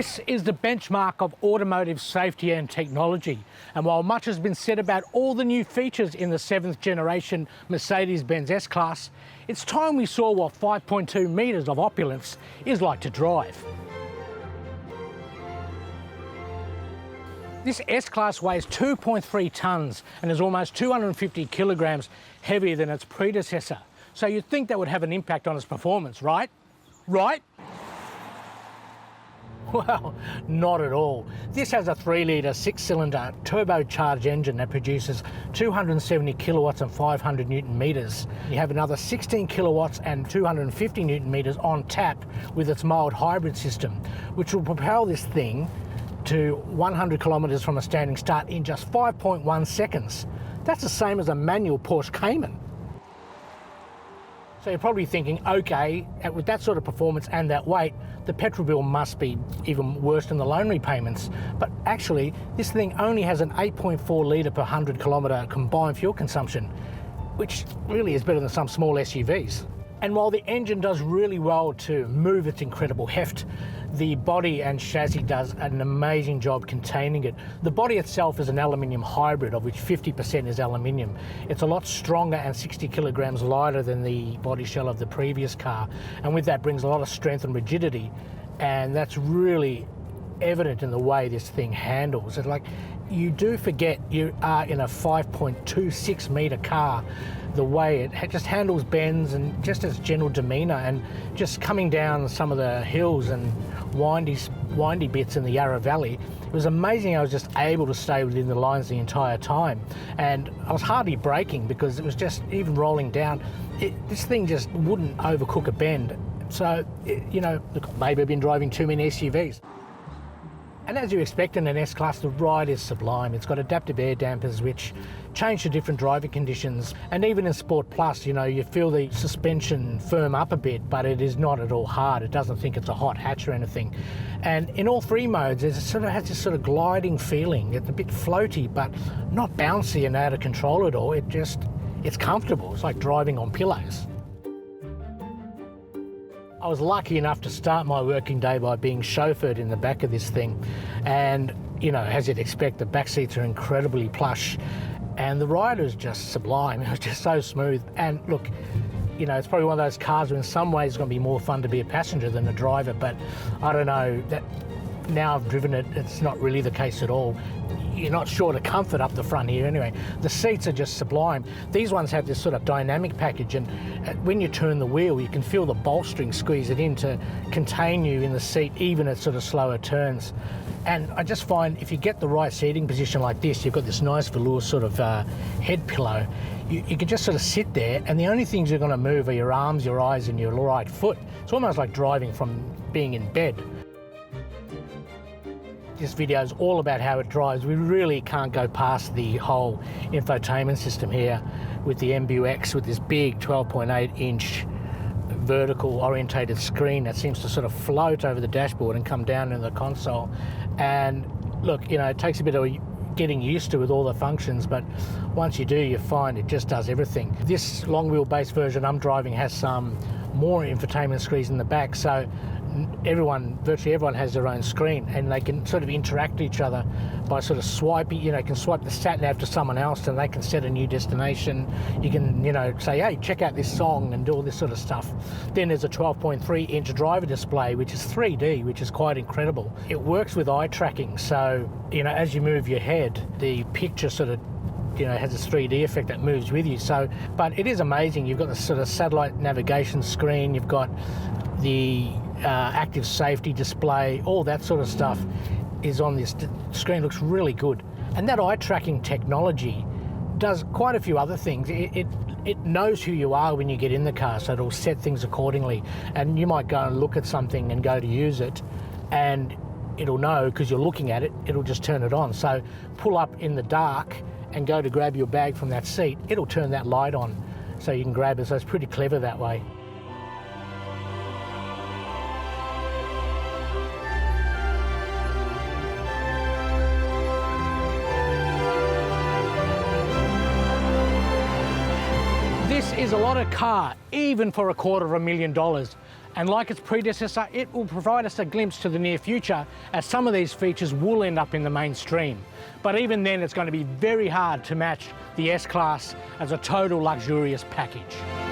This is the benchmark of automotive safety and technology. And while much has been said about all the new features in the 7th generation Mercedes-Benz S-Class, it's time we saw what 5.2 metres of opulence is like to drive. This S-Class weighs 2.3 tonnes and is almost 250 kilograms heavier than its predecessor. So you'd think that would have an impact on its performance, right? Right? Well, not at all. This has a 3-litre 6-cylinder turbocharged engine that produces 270 kilowatts and 500 newton metres. You have another 16 kilowatts and 250 newton metres on tap with its mild hybrid system, which will propel this thing to 100 kilometres from a standing start in just 5.1 seconds. That's the same as a manual Porsche Cayman. So you're probably thinking, okay, with that sort of performance and that weight, the petrol bill must be even worse than the loan repayments. But actually, this thing only has an 8.4 litre per 100 kilometre combined fuel consumption, which really is better than some small SUVs. And while the engine does really well to move its incredible heft, the body and chassis does an amazing job containing it. The body itself is an aluminium hybrid, of which 50% is aluminium. It's a lot stronger and 60 kilograms lighter than the body shell of the previous car, and with that brings a lot of strength and rigidity, and that's really evident in the way this thing handles. It's like you do forget you are in a 5.26 metre car, the way it just handles bends and just its general demeanour, and just coming down some of the hills and windy bits in the Yarra Valley. It was amazing. I was just able to stay within the lines the entire time, and I was hardly braking because it was just, even rolling down, this thing just wouldn't overcook a bend. So, you know, look, maybe I've been driving too many SUVs. And as you expect in an S-Class, the ride is sublime. It's got adaptive air dampers which change to different driving conditions. And even in Sport Plus, you know, you feel the suspension firm up a bit, but it is not at all hard. It doesn't think it's a hot hatch or anything. And in all three modes, it sort of has this sort of gliding feeling. It's a bit floaty, but not bouncy and out of control at all. It's comfortable. It's like driving on pillows. I was lucky enough to start my working day by being chauffeured in the back of this thing, and you know, as you'd expect, the back seats are incredibly plush and the ride is just sublime. It was just so smooth. And look, you know, it's probably one of those cars where in some ways it's going to be more fun to be a passenger than a driver, but I don't know, that now I've driven it, it's not really the case at all. You're not short of comfort up the front here anyway. The seats are just sublime. These ones have this sort of dynamic package, and when you turn the wheel, you can feel the bolstering squeeze it in to contain you in the seat, even at sort of slower turns. And I just find if you get the right seating position like this, you've got this nice velour sort of head pillow, you can just sort of sit there, and the only things you're going to move are your arms, your eyes, and your right foot. It's almost like driving from being in bed. This video is all about how it drives. We really can't go past the whole infotainment system here with the MBUX, with this big 12.8-inch vertical orientated screen that seems to sort of float over the dashboard and come down into the console. And look, you know, it takes a bit of getting used to with all the functions, but once you do, you find it just does everything. This long wheelbase version I'm driving has some more infotainment screens in the back, so virtually everyone has their own screen, and they can sort of interact with each other by sort of swiping. You know, you can swipe the sat nav to someone else and they can set a new destination. You can, you know, say, hey, check out this song and do all this sort of stuff. Then there's a 12.3-inch driver display, which is 3D, which is quite incredible. It works with eye tracking, so, you know, as you move your head, the picture sort of, you know, has this 3D effect that moves with you. So, but it is amazing. You've got the sort of satellite navigation screen, you've got the active safety display, all that sort of stuff is on this screen. Looks really good. And that eye tracking technology does quite a few other things. It knows who you are when you get in the car, so it'll set things accordingly. And you might go and look at something and go to use it, and it'll know because you're looking at it, it'll just turn it on. So pull up in the dark and go to grab your bag from that seat, it'll turn that light on so you can grab it. So it's pretty clever that way. This is a lot of car, even for $250,000. And like its predecessor, it will provide us a glimpse to the near future, as some of these features will end up in the mainstream. But even then, it's going to be very hard to match the S-Class as a total luxurious package.